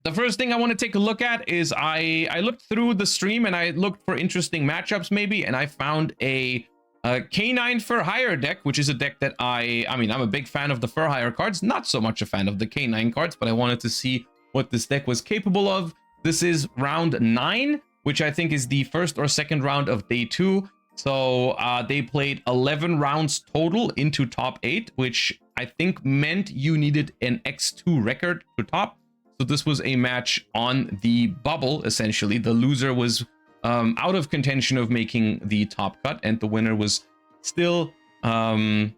the first thing I want to take a look at is I looked through the stream and I looked for interesting matchups maybe, and I found a K9 for hire deck, which is a deck that I mean, I'm a big fan of the for hire cards, not so much a fan of the K9 cards, but I wanted to see what this deck was capable of. This is round 9, which I think is the first or second round of day 2. So they played 11 rounds total into top 8, which I think meant you needed an X2 record to top. So this was a match on the bubble, essentially. The loser was out of contention of making the top cut, and the winner was still in,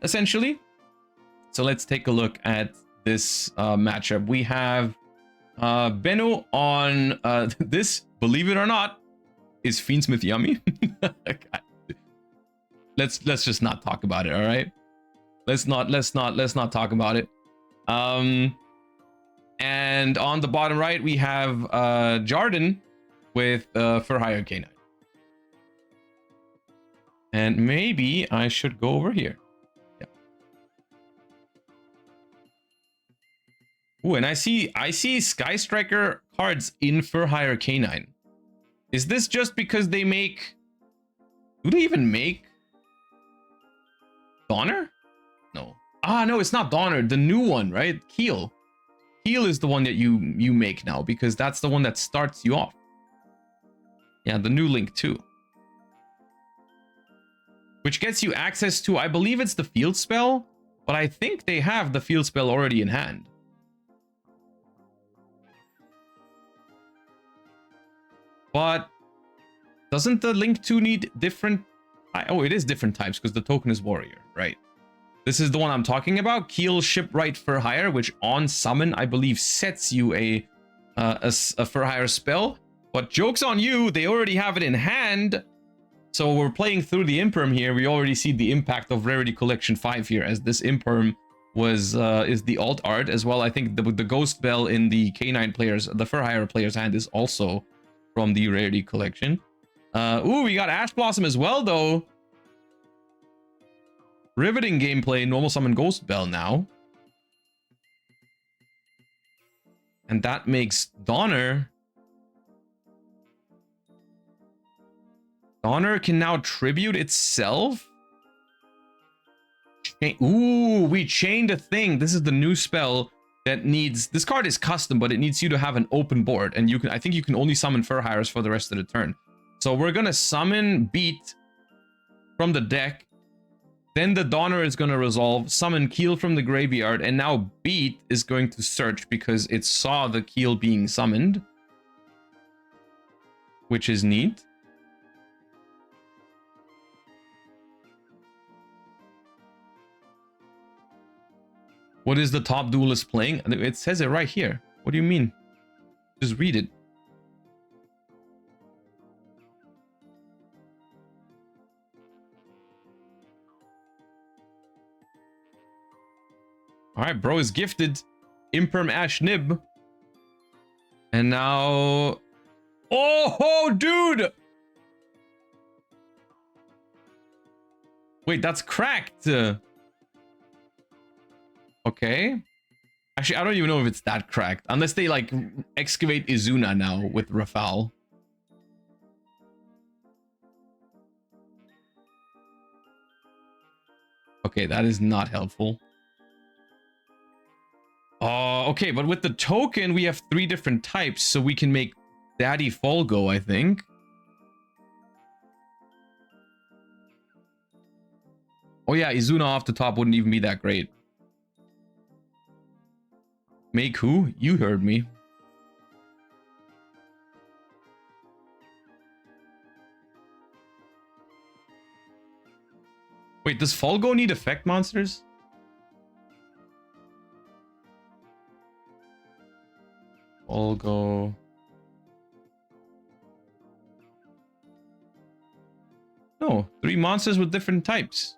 essentially. So let's take a look at this matchup. We have Benno on this, believe it or not, is Fiendsmith Yummy. let's just not talk about it, all right? Let's not talk about it. And on the bottom right, we have Jarden with for hire K9. And maybe I should go over here. Yeah. Ooh, and I see Sky Striker cards in for hire K9. Is this just because they make... Do they even make Donner? No. Ah, no, it's not Donner. The new one, right? Keel. Keel is the one that you make now, because that's the one that starts you off. Yeah, the new link too. Which gets you access to, I believe it's the field spell, but I think they have the field spell already in hand. But doesn't the link 2 need different... Oh, it is different types because the token is warrior, right? This is the one I'm talking about. Keel Shipwright for hire, which on summon, I believe, sets you a for hire spell. But joke's on you, they already have it in hand. So we're playing through the Imperm here. We already see the impact of Rarity Collection 5 here, as this Imperm was is the alt art as well. I think the Ghost Bell in the K9 players, the for hire player's hand, is also from the Rarity Collection. Ooh, we got Ash Blossom as well, though. Riveting gameplay, normal summon Ghost Bell now. And that makes Donner... Donner can now tribute itself? Ooh, we chained a thing. This is the new spell that needs... This card is custom, but it needs you to have an open board. And you can, I think you can only summon for hires for the rest of the turn. So we're going to summon Beat from the deck. Then the Donner is going to resolve, summon Keel from the graveyard, and now Beat is going to search because it saw the Keel being summoned. Which is neat. What is the top duelist playing? It says it right here. What do you mean? Just read it. All right, bro is gifted Imperm Ash Nib. And now... Oh, dude! Wait, that's cracked. Okay. Actually, I don't even know if it's that cracked. Unless they, like, excavate Izuna now with Rafal. Okay, that is not helpful. Okay, but with the token, we have 3 different types, so we can make Daddy Folgo, I think. Oh yeah, Izuna off the top wouldn't even be that great. Make who? You heard me. Wait, does Folgo need effect monsters? Folgo. No, 3 monsters with different types.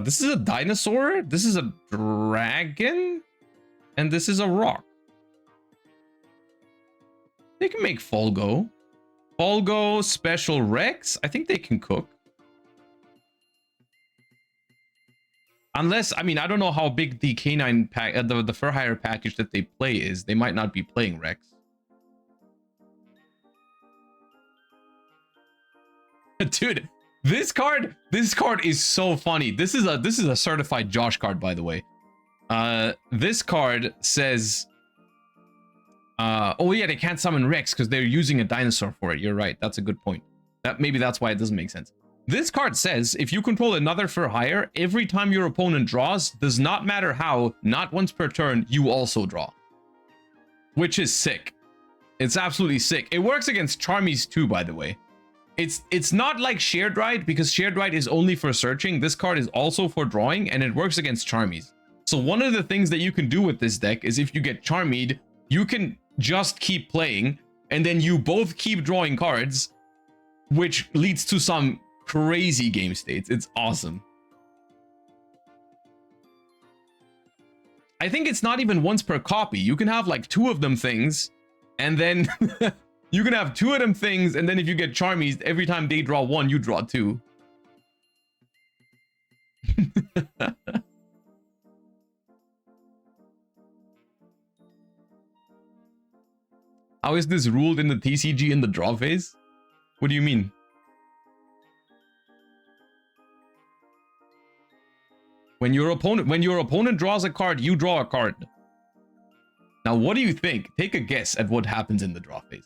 This is a dinosaur, this is a dragon, and this is a rock. They can make Folgo. Folgo, Special Rex. I think they can cook. Unless, I mean, I don't know how big the K9 pack, the for hire package that they play is. They might not be playing Rex. Dude, this card is so funny. This is a certified Josh card, by the way. This card says, oh yeah, they can't summon Rex because they're using a dinosaur for it. You're right. That's a good point. Maybe that's why it doesn't make sense. This card says, if you control another for hire, every time your opponent draws, does not matter how, not once per turn, you also draw. Which is sick. It's absolutely sick. It works against Charmies too, by the way. It's not like Shared Ride, because Shared Ride is only for searching. This card is also for drawing, and it works against Charmies. So one of the things that you can do with this deck is if you get Charmied, you can just keep playing, and then you both keep drawing cards, which leads to some crazy game states. It's awesome. I think it's not even once per copy. You can have like 2 of them things, and then you can have 2 of them things, and then if you get Charmies, every time they draw 1, you draw 2. How is this ruled in the TCG in the draw phase? What do you mean? When your opponent draws a card, you draw a card. Now, what do you think? Take a guess at what happens in the draw phase.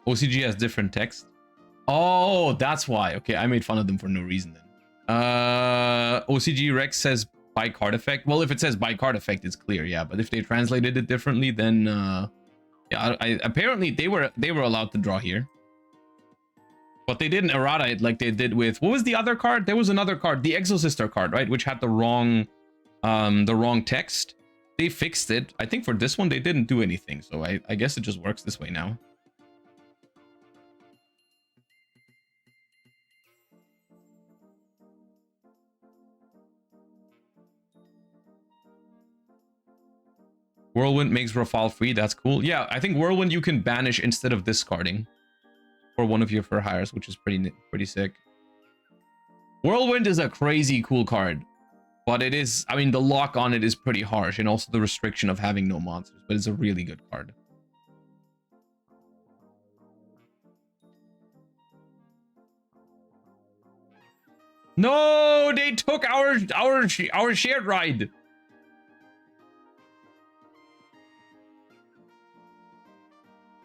OCG has different text. Oh, that's why. Okay, I made fun of them for no reason then. OCG Rex says by card effect. Well, if it says by card effect, it's clear, yeah. But if they translated it differently, then yeah, apparently they were allowed to draw here. But they didn't errata it like they did with, what was the other card? There was another card, the Exosister card, right? Which had the wrong text. They fixed it. I think for this one, they didn't do anything. So I guess it just works this way now. Whirlwind makes Rafale free. That's cool. Yeah, I think Whirlwind you can banish instead of discarding for one of your for hires, which is pretty sick. Whirlwind is a crazy cool card, but it is, I mean, the lock on it is pretty harsh, and also the restriction of having no monsters, but it's a really good card. No, they took our shared ride.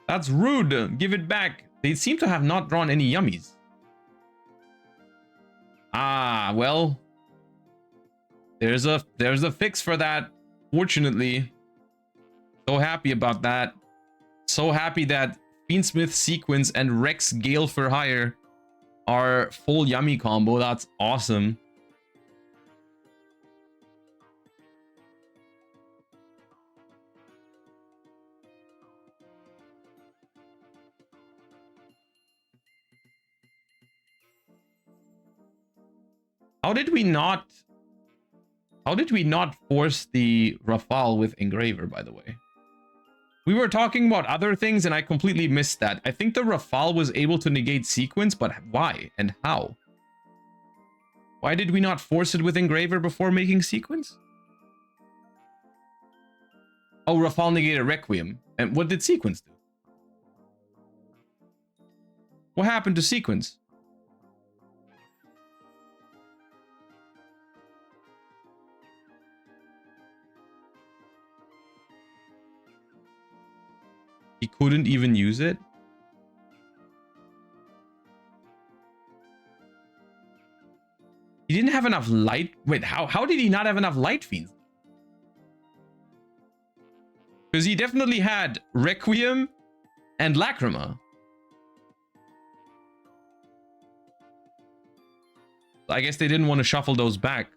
That's rude. Give it back. They seem to have not drawn any yummies. Ah, well. There's a fix for that. Fortunately. So happy about that. So happy that Fiendsmith Sequence and Rex Gale for Hire are full yummy combo. That's awesome. How did we not force the Rafale with Engraver, by the way? We were talking about other things and I completely missed that. I think the Rafale was able to negate Sequence, but why and how? Why did we not force it with Engraver before making Sequence? Oh, Rafale negated Requiem. And what did Sequence do? What happened to Sequence? He couldn't even use it? He didn't have enough light? Wait, how did he not have enough light fiends? Because he definitely had Requiem and Lacrima. I guess they didn't want to shuffle those back.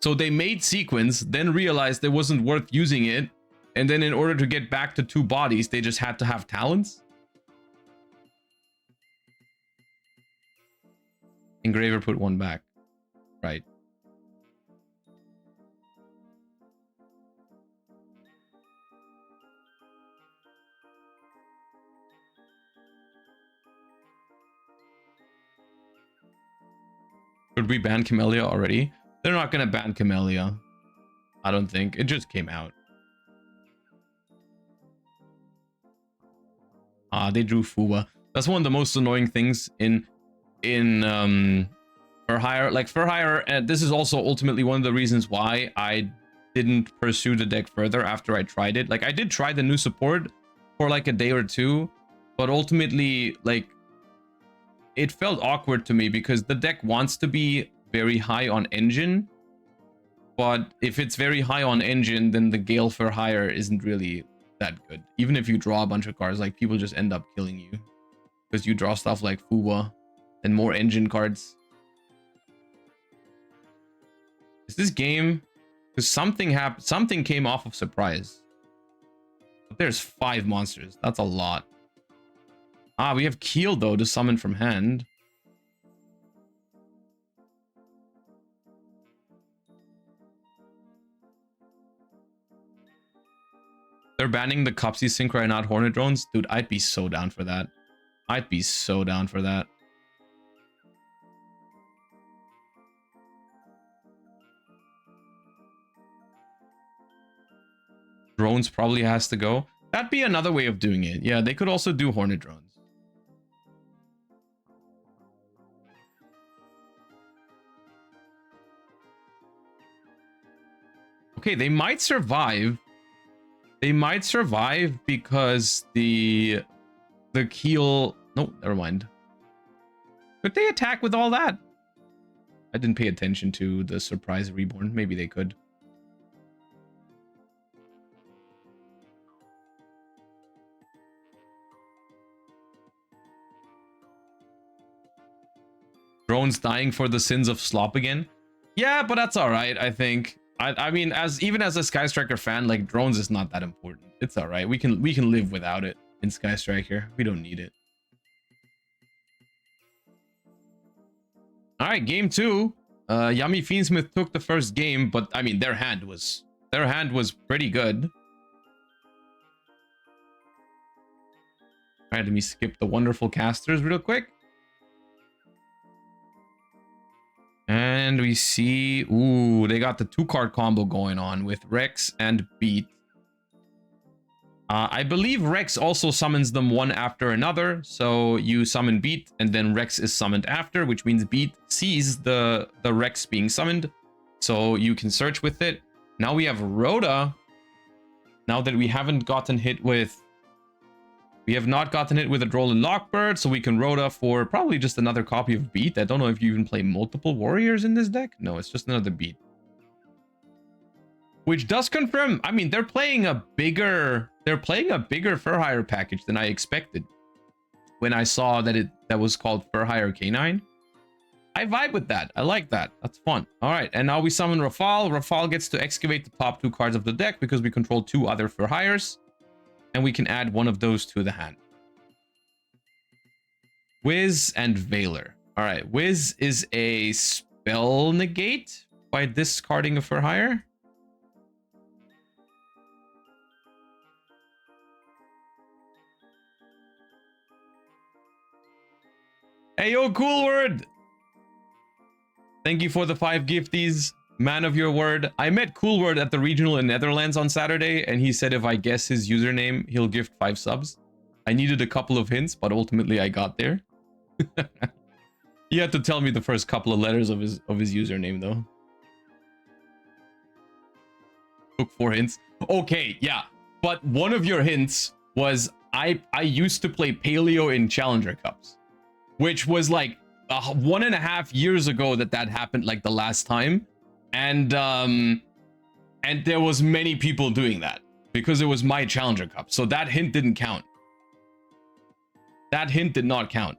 So they made Sequence, then realized it wasn't worth using it. And then in order to get back to 2 bodies, they just had to have Talons? Engraver put one back. Right. Should we ban Camellia already? They're not gonna ban Camellia. I don't think. It just came out. Ah, they drew Fuwa. That's one of the most annoying things in for hire. Like for hire, and this is also ultimately one of the reasons why I didn't pursue the deck further after I tried it. Like I did try the new support for like a day or two, but ultimately like it felt awkward to me because the deck wants to be very high on engine, but if it's very high on engine, then the Gale for hire isn't really that good. Even if you draw a bunch of cards, like people just end up killing you because you draw stuff like Fuwa and more engine cards. Is this game? Because something happened. Something came off of surprise. But there's 5 monsters. That's a lot. Ah, we have Keel though to summon from hand. They're banning the Cupsy Synchro and not Hornet drones. Dude, I'd be so down for that. I'd be so down for that. Drones probably has to go. That'd be another way of doing it. Yeah, they could also do Hornet drones. Okay, they might survive. They might survive because the Keel... No, never mind. Could they attack with all that? I didn't pay attention to the surprise reborn. Maybe they could. Drones dying for the sins of slop again. Yeah, but that's all right, I think. I mean, even as a Sky Striker fan, like drones is not that important. It's all right. We can live without it in Sky Striker. We don't need it. All right, game 2. Yummy Fiendsmith took the first game, but I mean their hand was pretty good. All right, let me skip the wonderful casters real quick. And we see, ooh, they got the 2-card combo going on with Rex and Beat. I believe Rex also summons them one after another. So you summon Beat and then Rex is summoned after, which means Beat sees the Rex being summoned. So you can search with it. Now we have Rhoda. Now that we haven't gotten hit with... We have not gotten hit with a Droll and Lockbird, so we can Rhoda for probably just another copy of Beat. I don't know if you even play multiple warriors in this deck. No, it's just another Beat. Which does confirm, I mean, they're playing a bigger for hire package than I expected. When I saw that that was called for hire K9. I vibe with that. I like that. That's fun. All right, and now we summon Rafal. Rafal gets to excavate the top 2 cards of the deck because we control 2 other for hires. And we can add one of those to the hand. Wiz and Veiler. All right, Wiz is a spell negate by discarding a for hire. Hey, yo, cool word. Thank you for the 5 gifties. Man of your word. I met Cool Word at the regional in Netherlands on Saturday, and he said if I guess his username, he'll gift 5 subs. I needed a couple of hints, but ultimately I got there. He had to tell me the first couple of letters of his username, though. Took 4 hints. Okay, yeah. But one of your hints was I used to play Paleo in Challenger Cups, which was like 1.5 years ago that happened, like the last time. And there was many people doing that because it was my Challenger Cup. So that hint didn't count. That hint did not count.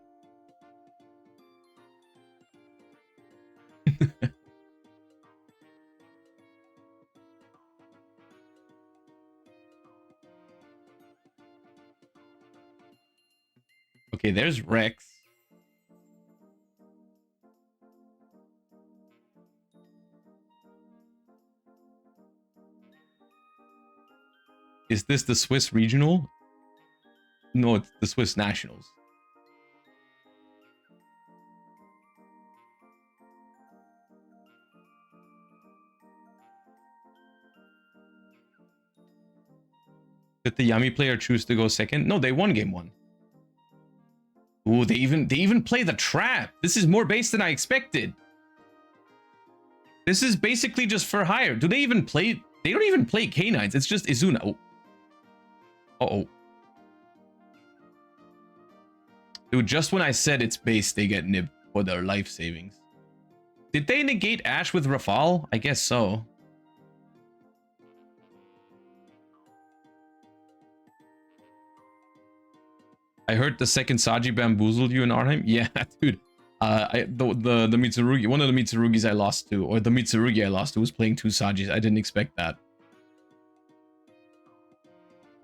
Okay, there's Rex. Is this the Swiss regional? No, it's the Swiss nationals. Did the Yummy player choose to go second? No, they won game 1. Ooh, they even play the trap. This is more base than I expected. This is basically just for hire. Do they even play? They don't even play K9s. It's just Izuna. Oh. Uh-oh. Dude, just when I said it's base, they get nibbed for their life savings. Did they negate Ash with Rafal? I guess so. I heard the second Saji bamboozled you in Arnhem. Yeah, dude. The Mitsurugi, one of the Mitsurugis I lost to, or the Mitsurugi I lost to, was playing 2 Sajis. I didn't expect that.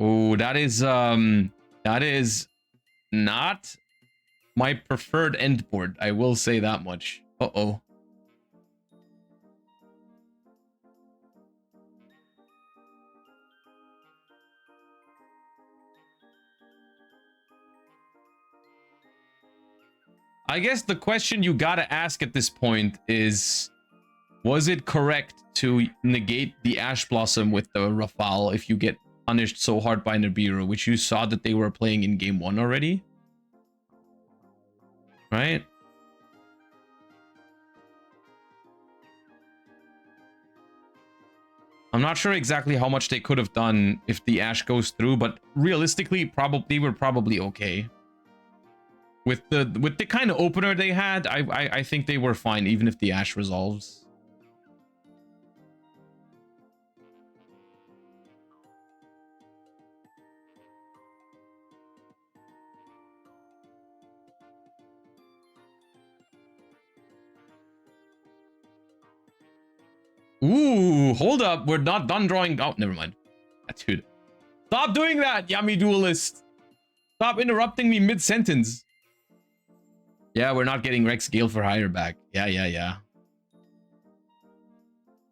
Oh, that is not my preferred end board. I will say that much. Uh-oh. I guess the question you gotta ask at this point is, was it correct to negate the Ash Blossom with the Rafal if you get punished so hard by Nibiru, which you saw that they were playing in game 1 already? Right? I'm not sure exactly how much they could have done if the Ash goes through, but realistically, they were probably okay. With the kind of opener they had, I think they were fine, even if the Ash resolves. Ooh, hold up. We're not done drawing. Oh, never mind. Dude. Stop doing that, Yummy Duelist. Stop interrupting me mid-sentence. Yeah, we're not getting Rex Gale for hire back. Yeah.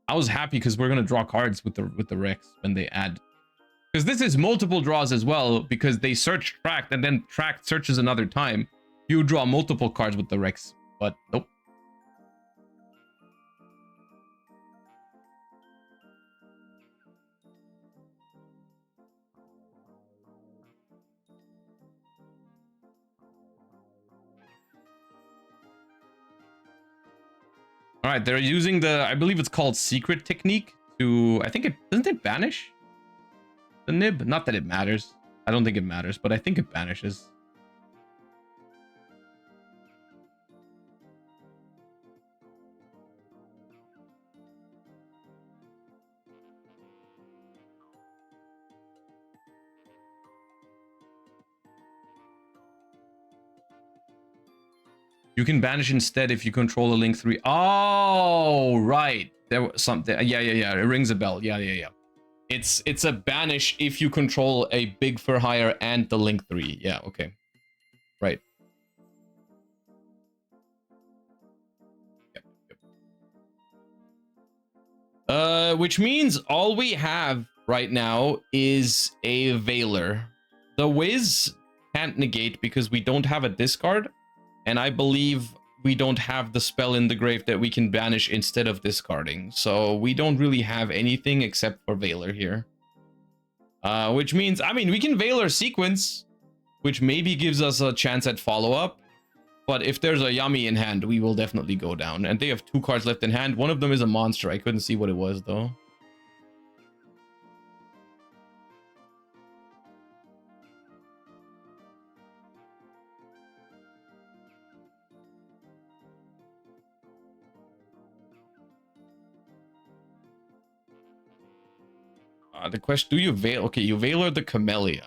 I was happy because we're gonna draw cards with the Rex when they add. Because this is multiple draws as well, because they search tracked and then tracked searches another time. You draw multiple cards with the Rex, but nope. All right, they're using the, I believe it's called secret technique to, I think it, doesn't it banish the nib? Not that it matters. I don't think it matters, but I think it banishes. You can banish instead if you control a link 3. Oh, right. There was something. Yeah. It rings a bell. Yeah. It's a banish if you control a big for hire and the link 3. Yeah, okay. Right. Yep. Which means all we have right now is a Veiler. The Wiz can't negate because we don't have a discard. And I believe we don't have the spell in the grave that we can banish instead of discarding. So we don't really have anything except for Veiler here. Which means, I mean, we can Veiler sequence, which maybe gives us a chance at follow-up. But if there's a Yummy in hand, we will definitely go down. And they have 2 cards left in hand. One of them is a monster. I couldn't see what it was, though. The question, do you Veil? Okay, you Veiler the Camellia.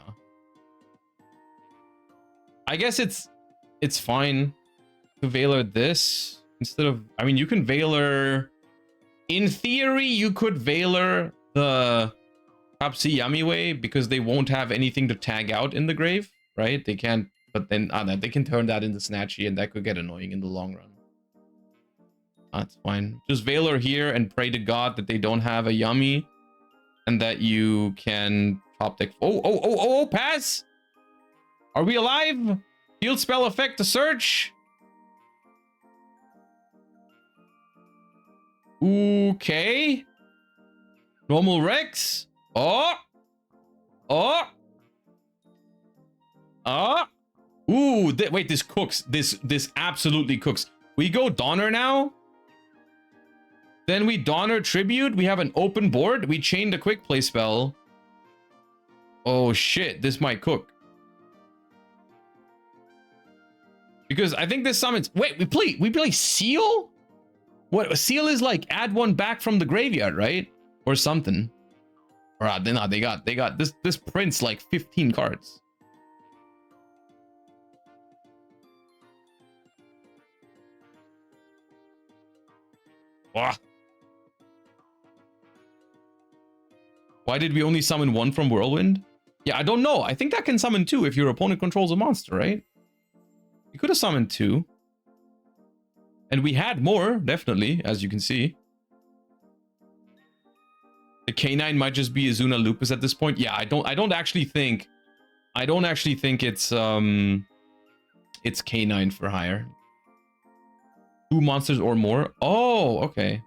I guess it's fine to Veiler this instead of, I mean, you can Veiler, in theory, you could Veiler the Top C Yummy way because they won't have anything to tag out in the grave, right? They can't, but then they can turn that into Snatchy and that could get annoying in the long run. That's fine. Just Veiler here and pray to God that they don't have a Yummy. And that you can top deck. Oh, pass. Are we alive? Field spell effect to search. Okay. Normal Rex. Oh. Ooh, wait, this cooks. This absolutely cooks. We go Donner now. Then we Donner Tribute. We have an open board. We chain the quick play spell. Oh shit, this might cook. Because I think this summons... Wait, we play Seal? What, Seal is like add one back from the graveyard, right? Or something. Or no, they got this prints like 15 cards. Wah. Why did we only summon one from Whirlwind? Yeah, I don't know. I think that can summon two if your opponent controls a monster, right? You could have summoned two. And we had more, definitely, as you can see. The K9 might just be Azuna Lupus at this point. Yeah, I don't actually think it's K9 for hire. Two monsters or more. Oh, okay.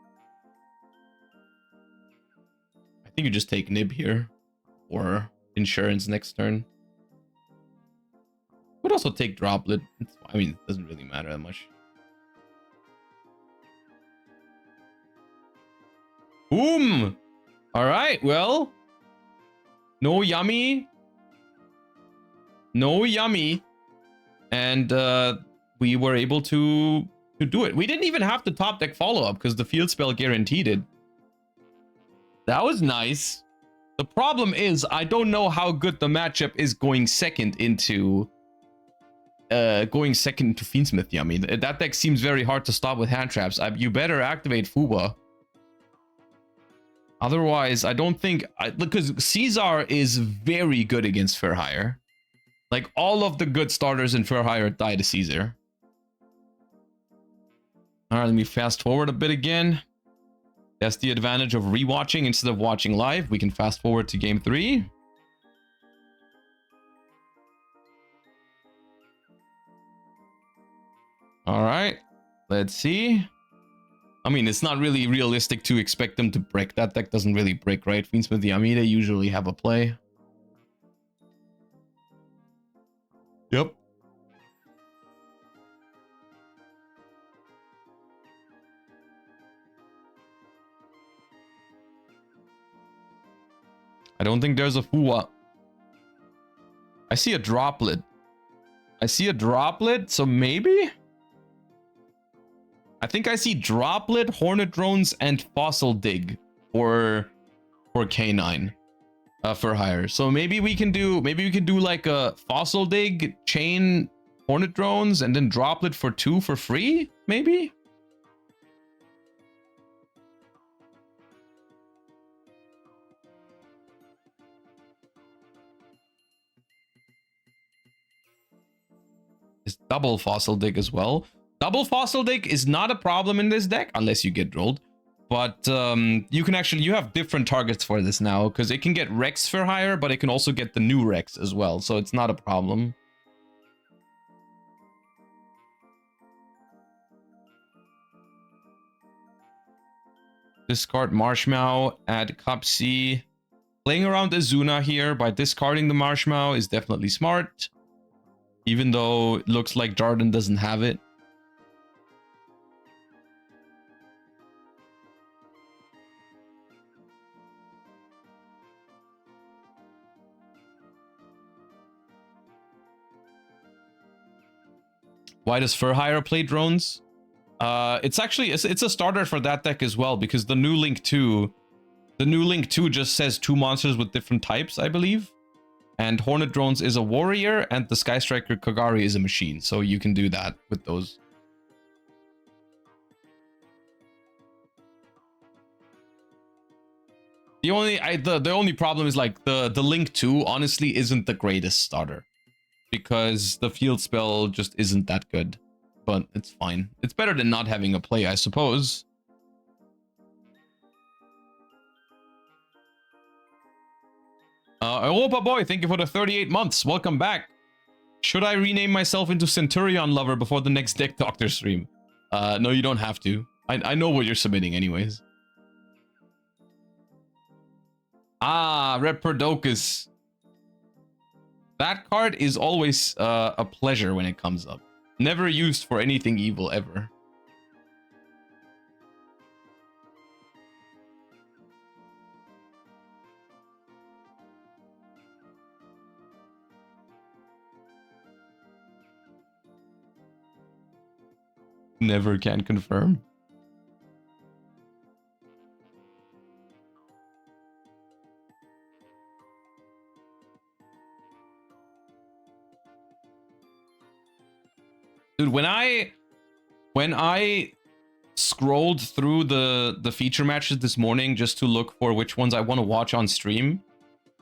I think you just take Nib here. Or Insurance next turn. Would also take Droplet. I mean, it doesn't really matter that much. Boom! Alright, well. No Yummy. No Yummy. And we were able to do it. We didn't even have to top deck follow-up because the field spell guaranteed it. That was nice. The problem is I don't know how good the matchup is going second into Fiendsmith Yummy. That deck seems very hard to stop with hand traps. You better activate Fuba. Otherwise, I don't think... because Caesar is very good against Fair Hire. Like, all of the good starters in Fair Hire die to Caesar. Alright, let me fast forward a bit again. That's the advantage of rewatching instead of watching live. We can fast forward to game 3. Alright, let's see. I mean, it's not really realistic to expect them to break. That deck doesn't really break, right? Fiendsmith Yummy, they usually have a play. Yep. I don't think there's a Fuwa. I see a Droplet. So maybe? I think I see Droplet, Hornet Drones, and Fossil Dig for K9 for hire. So maybe we can do like a Fossil Dig, chain Hornet Drones, and then Droplet for 2 for free, maybe? It's double Fossil Dig as well. Double Fossil Dig is not a problem in this deck unless you get drolled. But you have different targets for this now because it can get Rex for hire, but it can also get the new Rex as well. So it's not a problem. Discard Marshmallow, add Cup C. Playing around Azuna here by discarding the Marshmallow is definitely smart. Even though it looks like Jarden doesn't have it. Why does Fur Hire play drones? It's a starter for that deck as well because the new Link 2 just says 2 monsters with different types, I believe. And Hornet Drones is a warrior, and the Sky Striker Kagari is a machine. So you can do that with those. The only problem is like the Link 2 honestly isn't the greatest starter. Because the field spell just isn't that good. But it's fine. It's better than not having a play, I suppose. Europa boy, thank you for the 38 months. Welcome back. Should I rename myself into Centurion Lover before the next Deck Doctor stream? No, you don't have to. I know what you're submitting anyways. Ah, Reprodocus. That card is always a pleasure when it comes up. Never used for anything evil ever. Never can confirm. Dude, when I scrolled through the feature matches this morning just to look for which ones I want to watch on stream,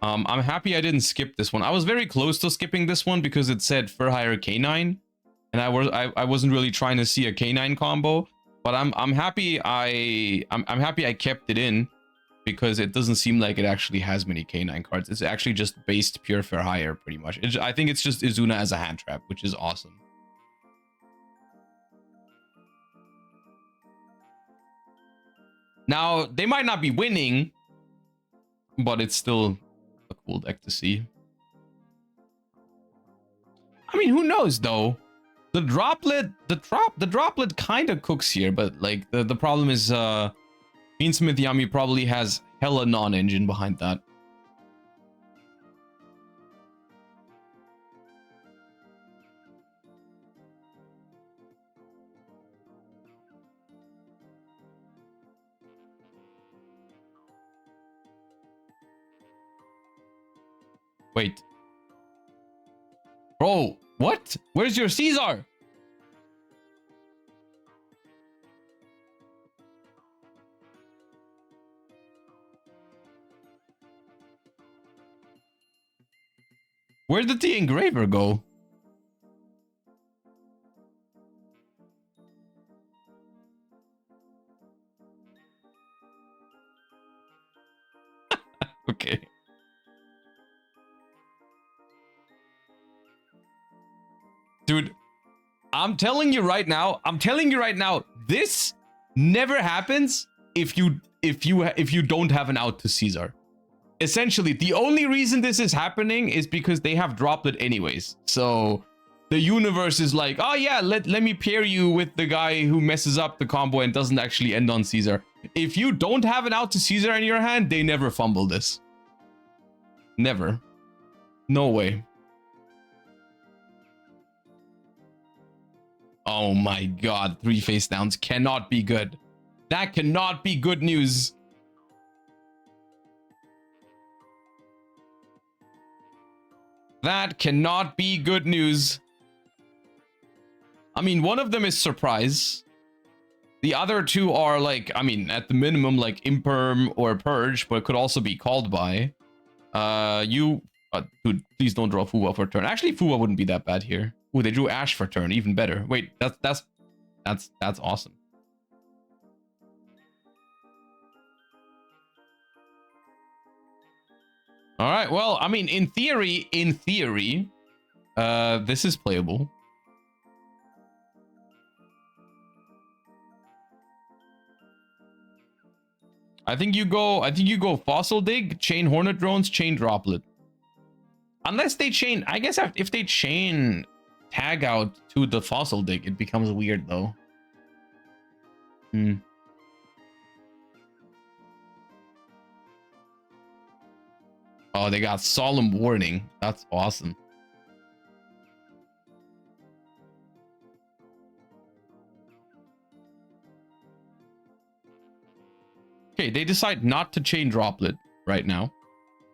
I'm happy I didn't skip this one. I was very close to skipping this one because it said Fur Hire K9, and I wasn't really trying to see a K9 combo, but I'm happy I'm happy I kept it in because it doesn't seem like it actually has many K9 cards. It's actually just based pure Fur Hire pretty much. I think it's just Izuna as a hand trap, which is awesome. Now, they might not be winning, but it's still a cool deck to see. I mean, who knows though? The droplet kind of cooks here, but like the problem is Fiendsmith Yummy probably has hella non-engine behind that. Wait. Bro, what? Where's your Caesar? Where did the engraver go? Okay. Dude, I'm telling you right now, this never happens if you don't have an out to Caesar. Essentially, the only reason this is happening is because they have dropped it anyways. So the universe is like, oh yeah, let me pair you with the guy who messes up the combo and doesn't actually end on Caesar. If you don't have an out to Caesar in your hand, they never fumble this. Never. No way. Oh my god, 3 face downs cannot be good. That cannot be good news. That cannot be good news. I mean, one of them is surprise. The other two are like, I mean, at the minimum, like imperm or purge, but it could also be called by. Dude, please don't draw Fuwa for turn. Actually, Fuwa wouldn't be that bad here. Ooh, they drew Ash for turn, even better. Wait, that's awesome. All right, well, I mean, in theory, this is playable. I think you go Fossil Dig, chain Hornet Drones, chain Droplet. Unless they chain, I guess if they chain Tag Out to the Fossil Dig, it becomes weird though. Oh, they got Solemn Warning. That's awesome. Okay, they decide not to chain Droplet right now,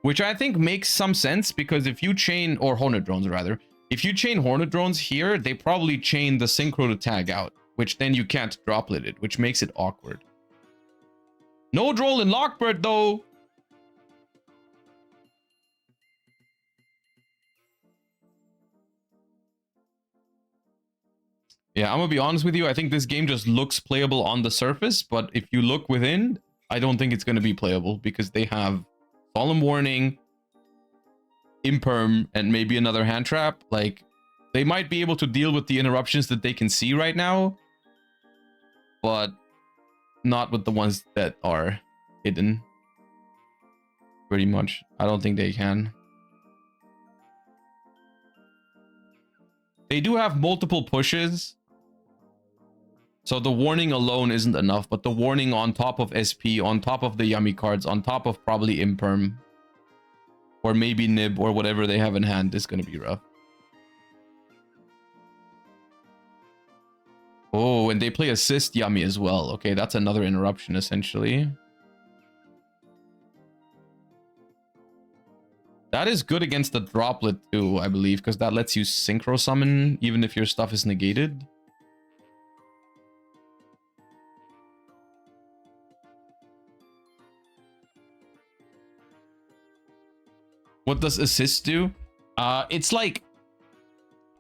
which I think makes some sense because if you chain, or Hornet Drones rather, if you chain Hornet Drones here, they probably chain the Synchro to Tag Out, which then you can't Droplet it, which makes it awkward. No Droll in Lockbird though. Yeah, I'm gonna be honest with you. I think this game just looks playable on the surface, but if you look within, I don't think it's gonna be playable because they have Solemn Warning, imperm and maybe another hand trap, like they might be able to deal with the interruptions that they can see right now, but not with the ones that are hidden. Pretty much. I don't think they can. They do have multiple pushes, so the warning alone isn't enough, but the warning on top of SP, on top of the Yummy cards, on top of probably imperm, or maybe nib, or whatever they have in hand is going to be rough. Oh, and they play assist Yummy as well. Okay, that's another interruption, essentially. That is good against the droplet too, I believe, because that lets you synchro summon even if your stuff is negated. What does assist do? It's like...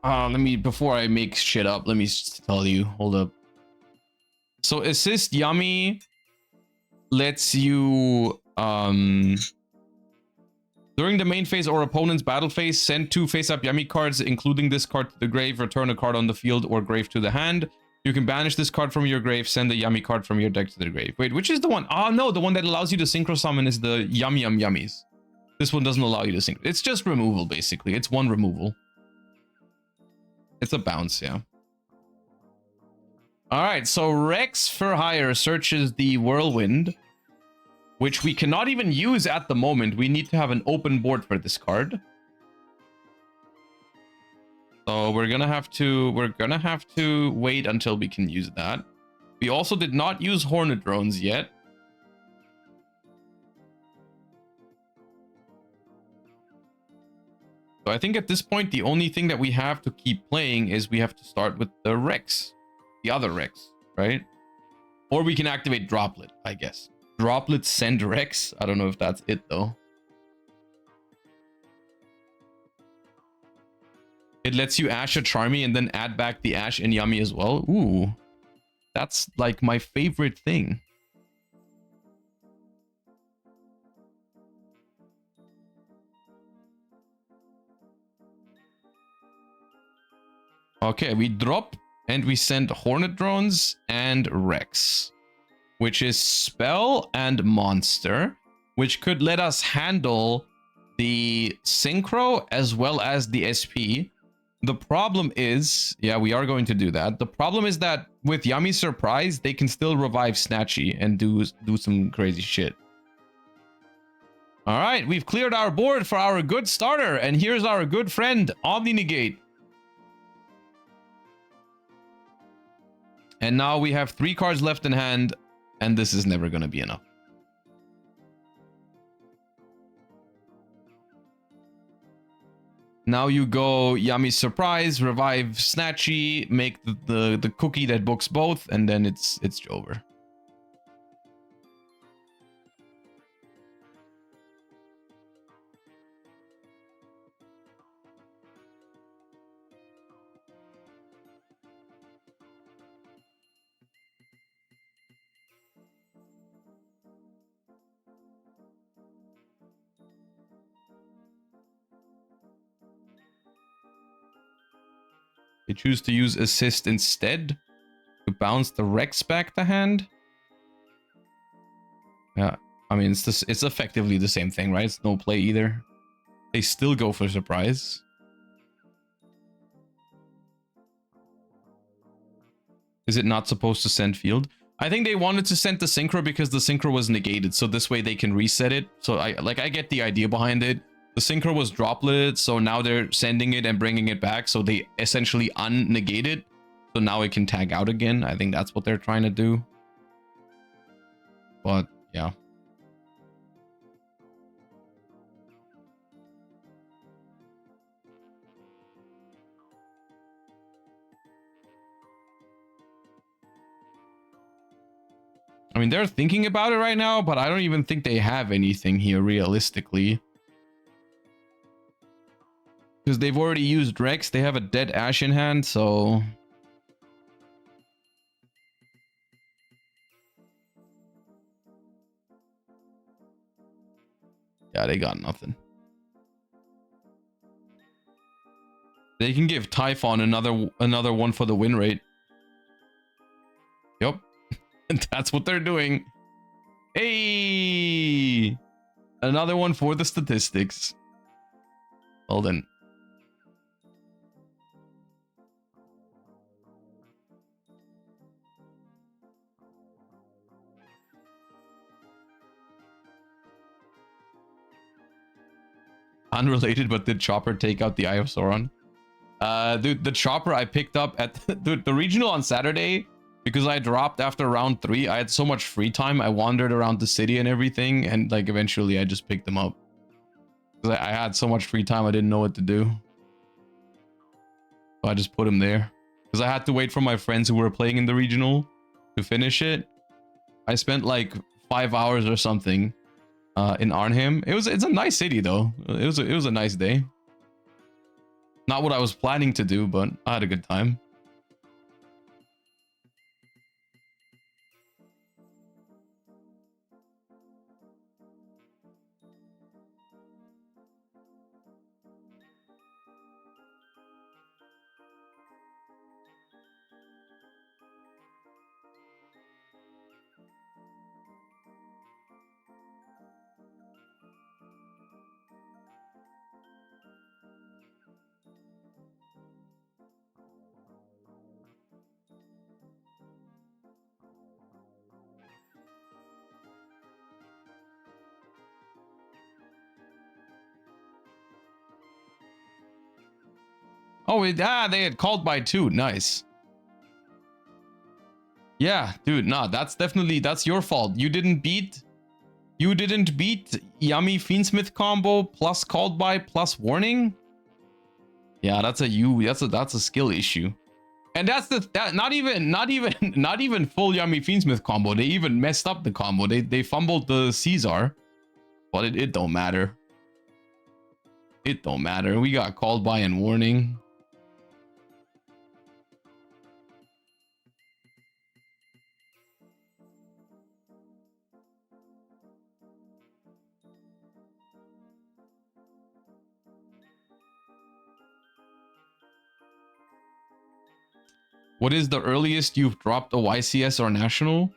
let me, before I make shit up, let me tell you. Hold up. So assist Yummy lets you... during the main phase or opponent's battle phase, send 2 face-up Yummy cards, including this card to the grave, return a card on the field or grave to the hand. You can banish this card from your grave, send a Yummy card from your deck to the grave. Wait, which is the one? Oh, no, the one that allows you to synchro summon is the Yum Yum Yummies. This one doesn't allow you to synchro. It's just removal, basically. It's one removal. It's a bounce, yeah. Alright, so Rex for Hire searches the Whirlwind, which we cannot even use at the moment. We need to have an open board for this card. So we're gonna have to wait until we can use that. We also did not use Hornet Drones yet. So I think at this point, the only thing that we have to keep playing is we have to start with the Rex. The other Rex, right? Or we can activate Droplet, I guess. Droplet send Rex. I don't know if that's it though. It lets you Ash a Charmy and then add back the Ash and Yummy as well. Ooh, that's like my favorite thing. Okay, we drop and we send Hornet Drones and Rex, which is Spell and Monster, which could let us handle the Synchro as well as the SP. The problem is, yeah, we are going to do that. The problem is that with Yummy Surprise, they can still revive Snatchy and do some crazy shit. All right, we've cleared our board for our good starter, and here's our good friend, Omni Negate. And now we have 3 cards left in hand, and this is never going to be enough. Now you go Yummy Surprise, revive Snatchy, make the cookie that books both, and then it's over. They choose to use Assist instead to bounce the Rex back to hand. Yeah, I mean, it's effectively the same thing, right? It's no play either. They still go for Surprise. Is it not supposed to send field? I think they wanted to send the Synchro because the Synchro was negated, so this way they can reset it. So I get the idea behind it. The Synchro was droplet, so now they're sending it and bringing it back, so they essentially unnegate it. So now it can tag out again. I think that's what they're trying to do. But, yeah. I mean, they're thinking about it right now, but I don't even think they have anything here realistically. Because they've already used Rex, they have a dead Ash in hand, so... yeah, they got nothing. They can give Typhon another one for the win rate. Yep. That's what they're doing. Hey! Another one for the statistics. Well then. Unrelated, but did Chopper take out the Eye of Sauron? Dude, the Chopper I picked up at the regional on Saturday, because I dropped after round 3. I had so much free time. I wandered around the city and everything, and like eventually I just picked them up. Because I had so much free time, I didn't know what to do. So I just put them there. Because I had to wait for my friends who were playing in the regional to finish it. I spent like 5 hours or something in Arnhem. It's a nice city though. It was a nice day. Not what I was planning to do, but I had a good time. Oh, they had called by 2. Nice. Yeah, dude, nah, that's your fault. You didn't beat Yummy Fiendsmith combo plus called by plus warning. Yeah, that's a skill issue. And that's not even full Yummy Fiendsmith combo. They even messed up the combo. They fumbled the Caesar. But it don't matter. It don't matter. We got called by and warning. What is the earliest you've dropped a YCS or national?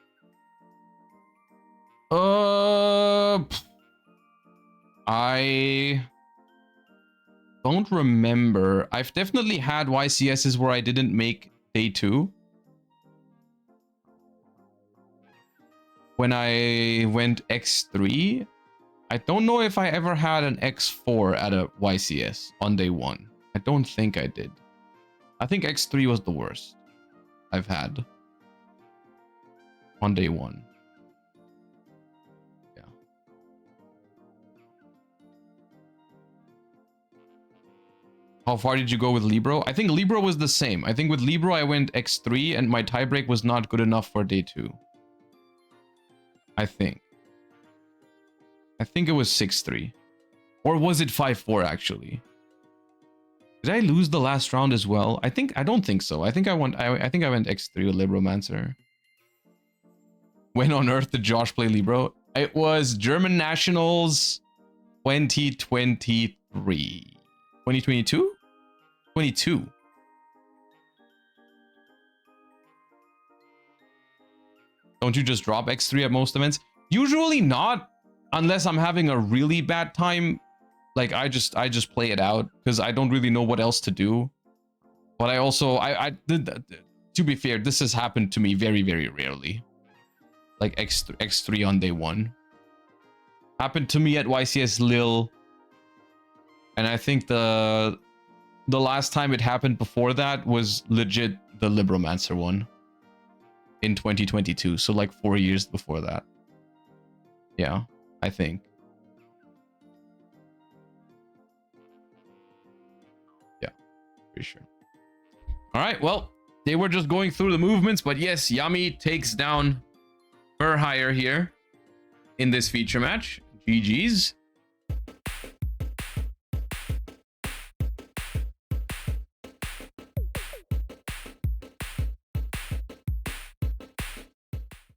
I don't remember. I've definitely had YCSs where I didn't make day 2. When I went X3, I don't know if I ever had an X4 at a YCS on day 1. I don't think I did. I think X3 was the worst I've had on day 1. Yeah. How far did you go with Libro? I think Libro was the same. I think with Libro I went X3 and my tiebreak was not good enough for day 2. I think it was 6-3. Or was it 5-4 actually? Did I lose the last round as well? I don't think so. I think I went X3 with Libromancer. When on earth did Josh play Libro? It was German Nationals 2023. 2022? 22. Don't you just drop X3 at most events? Usually not, unless I'm having a really bad time. Like I just play it out because I don't really know what else to do. But I also to be fair, this has happened to me very, very rarely. Like X3 on day 1. Happened to me at YCS Lille. And I think the last time it happened before that was legit the Libromancer one in 2022. So like 4 years before that. Yeah, I think. Pretty sure. All right, well, they were just going through the movements, but yes, Yummy takes down Fur Hire here in this feature match. GG's.